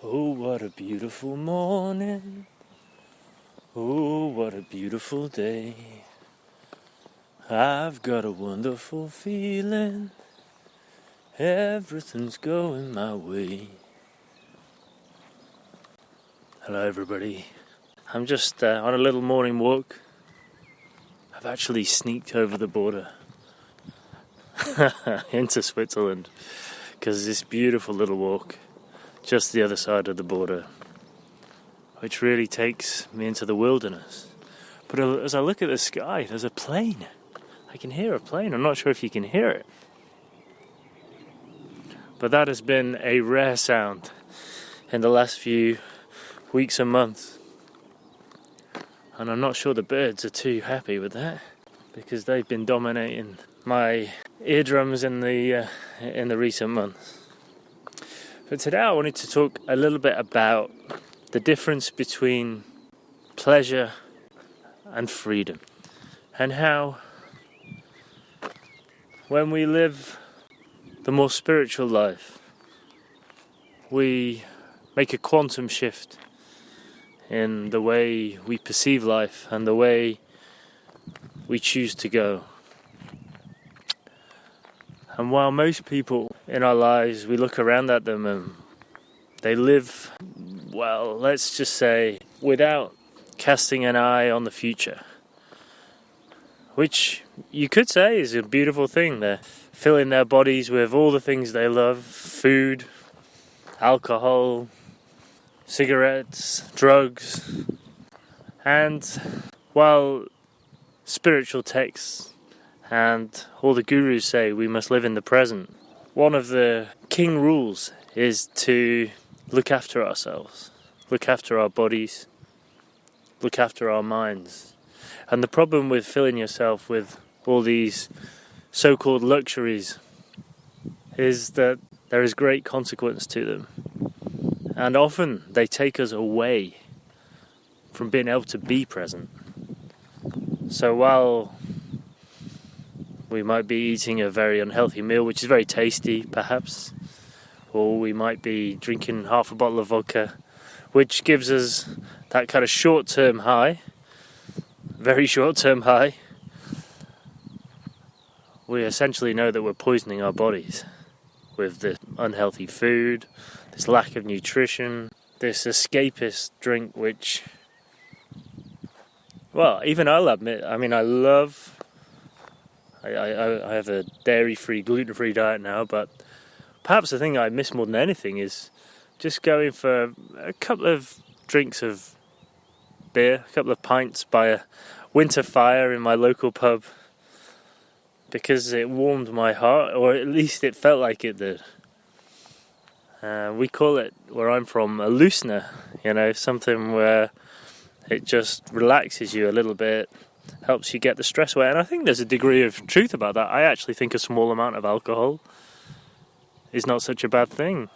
Oh, what a beautiful morning. Oh, what a beautiful day. I've got a wonderful feeling. Everything's going my way. Hello, everybody. I'm just on a little morning walk. I've actually sneaked over the border into Switzerland because this beautiful little walk just the other side of the border, which really takes me into the wilderness. But as I look at the sky, there's a plane. I can hear a plane. I'm not sure if you can hear it. But that has been a rare sound in the last few weeks and months. And I'm not sure the birds are too happy with that, because they've been dominating my eardrums in the recent months. But today I wanted to talk a little bit about the difference between pleasure and freedom, and how when we live the more spiritual life, we make a quantum shift in the way we perceive life and the way we choose to go. And while most people in our lives, we look around at them and they live, well, let's just say, without casting an eye on the future, which you could say is a beautiful thing. They're filling their bodies with all the things they love: food, alcohol, cigarettes, drugs. And while spiritual texts and all the gurus say we must live in the present, one of the king rules is to look after ourselves, look after our bodies, look after our minds. And the problem with filling yourself with all these so-called luxuries is that there is great consequence to them. And often they take us away from being able to be present. So while we might be eating a very unhealthy meal, which is very tasty, perhaps, or we might be drinking half a bottle of vodka, which gives us that kind of short-term high, very short-term high, we essentially know that we're poisoning our bodies with this unhealthy food, this lack of nutrition, this escapist drink, which, well, even I'll admit, I have a dairy-free, gluten-free diet now, but perhaps the thing I miss more than anything is just going for a couple of drinks of beer, a couple of pints by a winter fire in my local pub, because it warmed my heart, or at least it felt like it did. We call it, where I'm from, a loosener, something where it just relaxes you a little bit, helps you get the stress away. And I think there's a degree of truth about that. I actually think a small amount of alcohol is not such a bad thing.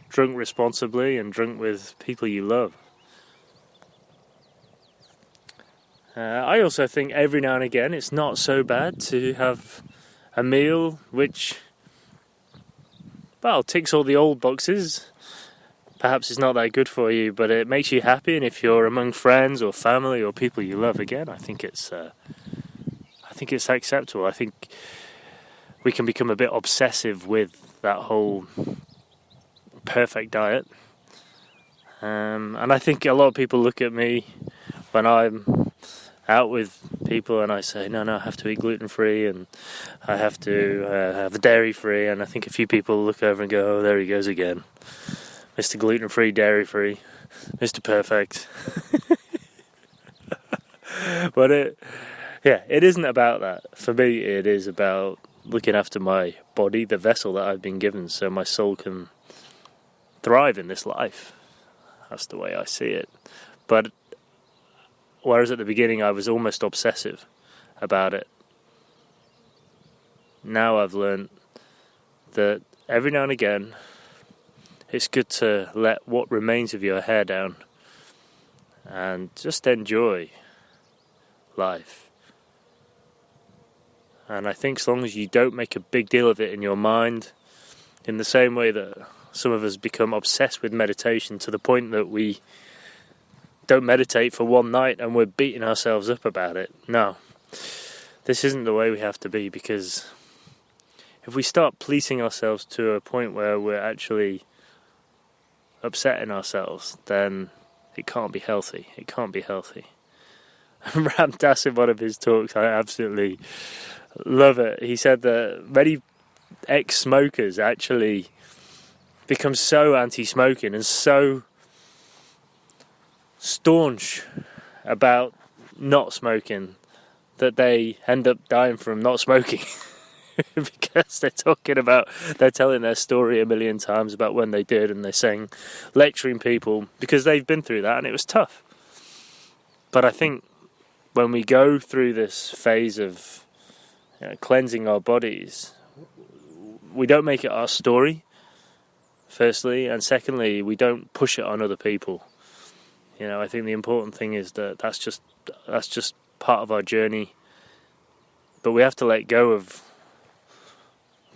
Drink responsibly and drink with people you love. I also think every now and again it's not so bad to have a meal which, well, ticks all the old boxes. Perhaps it's not that good for you, but it makes you happy, and if you're among friends or family or people you love, again, I think it's acceptable. I think we can become a bit obsessive with that whole perfect diet, and I think a lot of people look at me when I'm out with people and I say, no, I have to eat gluten-free and I have to have dairy-free, and I think a few people look over and go, oh, there he goes again. Mr. Gluten-free, dairy-free, Mr. Perfect. But it isn't about that. For me, it is about looking after my body, the vessel that I've been given, so my soul can thrive in this life. That's the way I see it. But whereas at the beginning I was almost obsessive about it, now I've learned that every now and again it's good to let what remains of your hair down and just enjoy life. And I think as long as you don't make a big deal of it in your mind, in the same way that some of us become obsessed with meditation to the point that we don't meditate for one night and we're beating ourselves up about it. No, this isn't the way we have to be, because if we start policing ourselves to a point where we're actually upsetting ourselves, then it can't be healthy. It can't be healthy. Ram Dass, in one of his talks, I absolutely love it. He said that many ex-smokers actually become so anti-smoking and so staunch about not smoking that they end up dying from not smoking. Because they're telling their story a million times about when they did, and they're saying, lecturing people, because they've been through that and it was tough. But I think when we go through this phase of cleansing our bodies, we don't make it our story, firstly, and secondly, we don't push it on other people. I think the important thing is that that's just part of our journey, but we have to let go of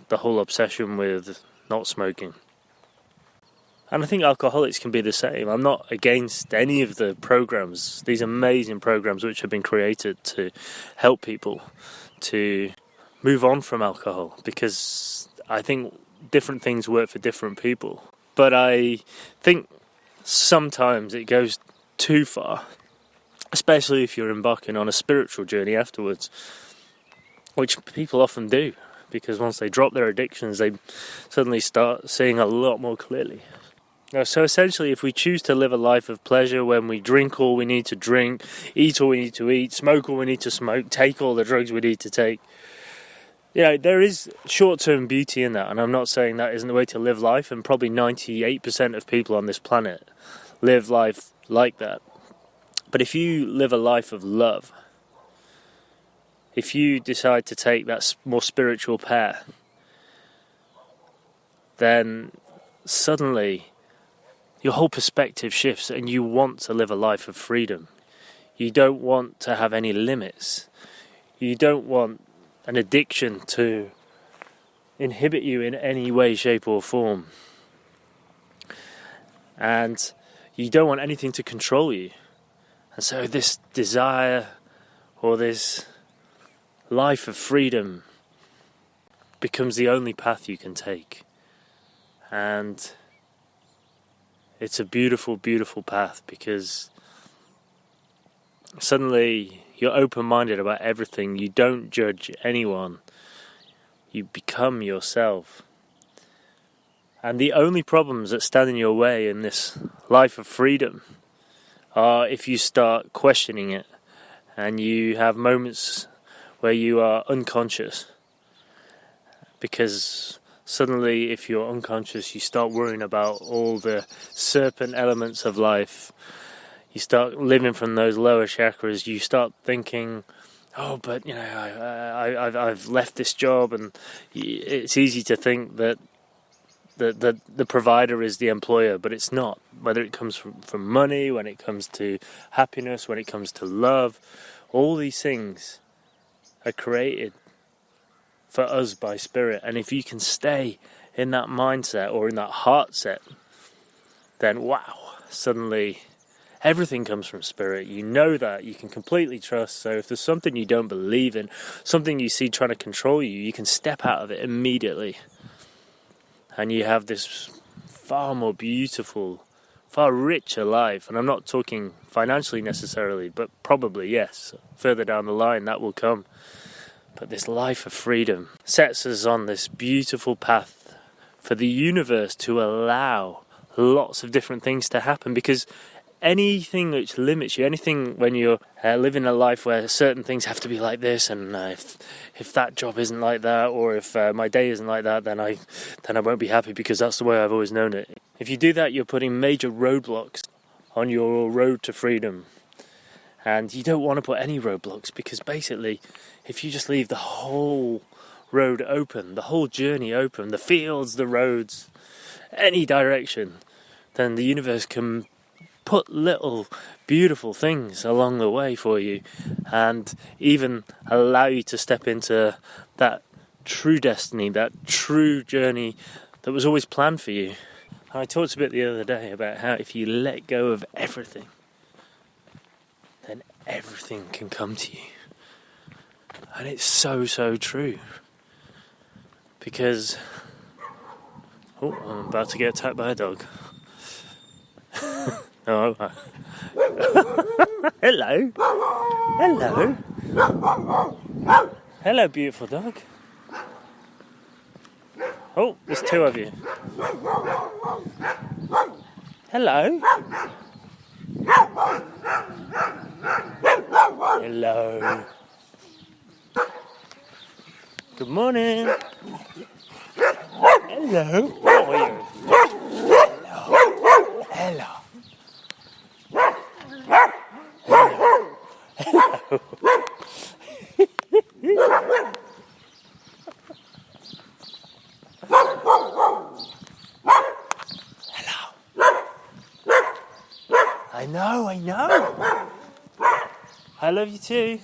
the whole obsession with not smoking. And I think alcoholics can be the same. I'm not against any of the programs, these amazing programs which have been created to help people to move on from alcohol, because I think different things work for different people. But I think sometimes it goes too far, especially if you're embarking on a spiritual journey afterwards, which people often do, because once they drop their addictions, they suddenly start seeing a lot more clearly. So essentially, if we choose to live a life of pleasure, when we drink all we need to drink, eat all we need to eat, smoke all we need to smoke, take all the drugs we need to take, there is short-term beauty in that, and I'm not saying that isn't the way to live life, and probably 98% of people on this planet live life like that. But if you live a life of love, if you decide to take that more spiritual path, then suddenly your whole perspective shifts and you want to live a life of freedom. You don't want to have any limits. You don't want an addiction to inhibit you in any way, shape or form. And you don't want anything to control you. And so this desire, or this life of freedom, becomes the only path you can take. And it's a beautiful, beautiful path, because suddenly you're open-minded about everything. You don't judge anyone. You become yourself. And the only problems that stand in your way in this life of freedom are if you start questioning it and you have moments where you are unconscious. Because suddenly, if you're unconscious, you start worrying about all the serpent elements of life. You start living from those lower chakras. You start thinking, oh, but I've left this job, and it's easy to think that the provider is the employer, but it's not. Whether it comes from money, when it comes to happiness, when it comes to love, all these things are created for us by spirit. And if you can stay in that mindset or in that heart set, then wow, suddenly everything comes from spirit. You know that, you can completely trust. So if there's something you don't believe in, something you see trying to control you, you can step out of it immediately. And you have this far more beautiful, far richer life. And I'm not talking financially necessarily, but probably, yes, further down the line that will come. But this life of freedom sets us on this beautiful path for the universe to allow lots of different things to happen, because anything which limits you, anything when you're living a life where certain things have to be like this, and if that job isn't like that, or if my day isn't like that, then I won't be happy because that's the way I've always known it. If you do that, you're putting major roadblocks on your road to freedom. And you don't want to put any roadblocks, because basically, if you just leave the whole road open, the whole journey open, the fields, the roads, any direction, then the universe can put little beautiful things along the way for you, and even allow you to step into that true destiny, that true journey that was always planned for you. I talked a bit the other day about how if you let go of everything, then everything can come to you. And it's so, so true. Because, I'm about to get attacked by a dog. Oh, hello. Hello. Hello, beautiful dog. Oh, there's two of you. Hello. Hello. Good morning. Hello. How are you? Hello. Hello. I know. I love you too.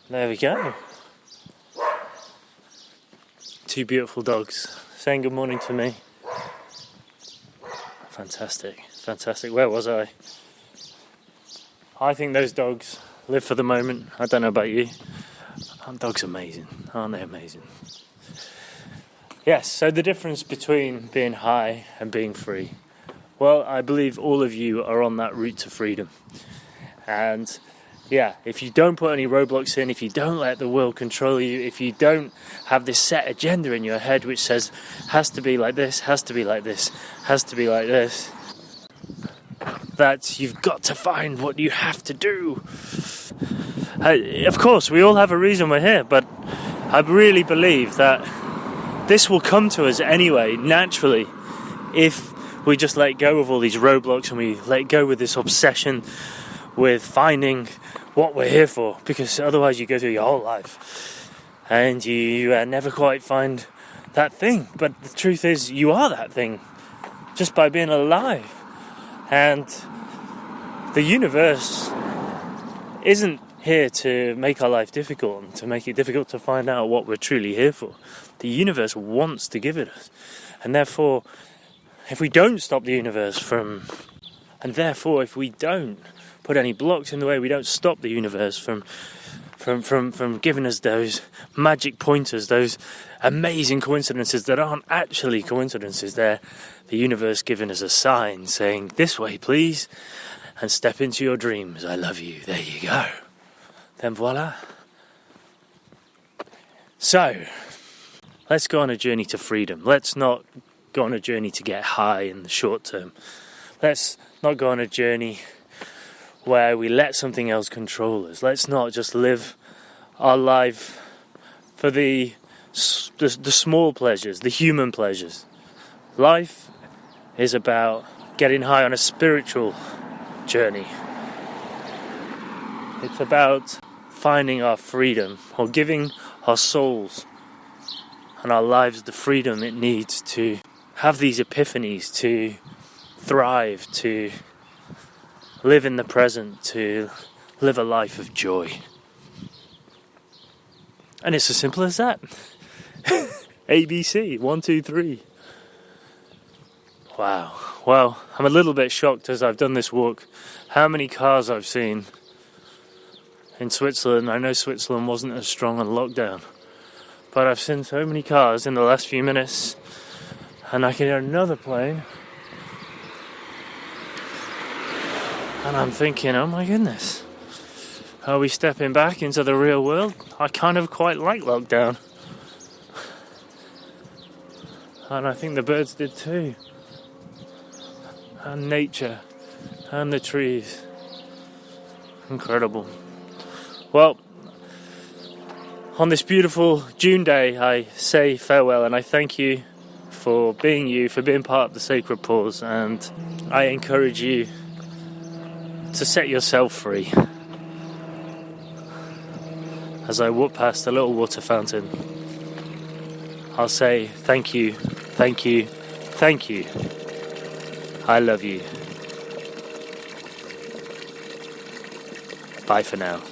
There we go. Two beautiful dogs saying good morning to me. Fantastic. Where was I? I think those dogs live for the moment. I don't know about you. Aren't dogs amazing? Aren't they amazing? Yes, so the difference between being high and being free. Well, I believe all of you are on that route to freedom. And yeah, if you don't put any roadblocks in, if you don't let the world control you, if you don't have this set agenda in your head which says, has to be like this, has to be like this, has to be like this, that you've got to find what you have to do. Of course, we all have a reason we're here, but I really believe that this will come to us anyway, naturally, if we just let go of all these roadblocks and we let go with this obsession with finding what we're here for, because otherwise you go through your whole life and you never quite find that thing. But the truth is, you are that thing just by being alive. And the universe isn't here to make our life difficult and to make it difficult to find out what we're truly here for. The universe wants to give it us. And therefore, if we don't stop the universe if we don't put any blocks in the way, we don't stop the universe from giving us those magic pointers, those amazing coincidences that aren't actually coincidences. They're the universe giving us a sign saying, this way please, and step into your dreams. I love you. There you go. Then voila. So, let's go on a journey to freedom. Let's not go on a journey to get high in the short term. Let's not go on a journey where we let something else control us. Let's not just live our life for the small pleasures, the human pleasures. Life is about getting high on a spiritual journey. It's about finding our freedom, or giving our souls and our lives the freedom it needs to have these epiphanies, to thrive, to live in the present, to live a life of joy. And it's as simple as that. ABC, 1, 2, 3. Wow. Well, I'm a little bit shocked as I've done this walk, how many cars I've seen in Switzerland. I know Switzerland wasn't as strong on lockdown, but I've seen so many cars in the last few minutes, and I can hear another plane, and I'm thinking, oh my goodness, are we stepping back into the real world? I kind of quite like lockdown, and I think the birds did too, and nature, and the trees. Incredible. Well, on this beautiful June day, I say farewell, and I thank you for being part of the Sacred Pause, and I encourage you to set yourself free. As I walk past a little water fountain, I'll say thank you, thank you, thank you. I love you. Bye for now.